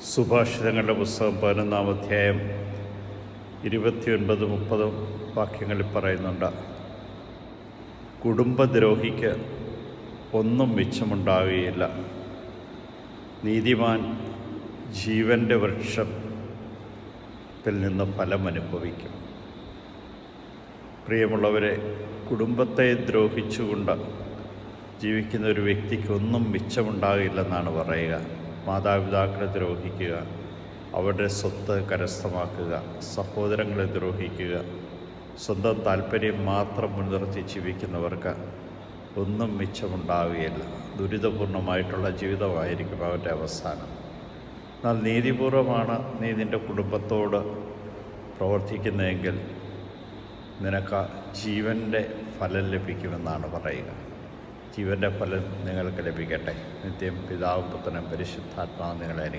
സുഭാഷിതങ്ങളുടെ പുസ്തകം 11-ാം അധ്യായം 29-30 വാക്യങ്ങളിൽ പറയുന്നുണ്ട്. കുടുംബദ്രോഹിക്ക് ഒന്നും മിച്ചമുണ്ടാകുകയില്ല, നീതിമാൻ ജീവൻ്റെ വൃക്ഷത്തിൽ നിന്ന് ഫലം അനുഭവിക്കും. പ്രിയമുള്ളവരെ, കുടുംബത്തെ ദ്രോഹിച്ചുകൊണ്ട് ജീവിക്കുന്ന ഒരു വ്യക്തിക്ക് ഒന്നും മിച്ചമുണ്ടാകില്ലെന്നാണ് പറയുക. മാതാപിതാക്കളെ ദ്രോഹിക്കുക, അവരുടെ സ്വത്ത് കരസ്ഥമാക്കുക, സഹോദരങ്ങളെ ദ്രോഹിക്കുക, സ്വന്തം താല്പര്യം മാത്രം മുൻനിർത്തി ജീവിക്കുന്നവർക്ക് ഒന്നും മിച്ചമുണ്ടാവുകയില്ല. ദുരിതപൂർണമായിട്ടുള്ള ജീവിതമായിരിക്കും അവരുടെ അവസാനം. എന്നാൽ നീതിപൂർവമാണ് നീ നിൻ്റെ കുടുംബത്തോട് പ്രവർത്തിക്കുന്നതെങ്കിൽ നിനക്ക് ജീവൻ്റെ ഫലം ലഭിക്കുമെന്നാണ് പറയുക. ജീവൻ്റെ ഫലം നിങ്ങൾക്ക് ലഭിക്കട്ടെ. നിത്യം പിതാവും പുത്രനും പരിശുദ്ധാത്മാവും നിങ്ങളെ അനുഗ്രഹിക്കട്ടെ.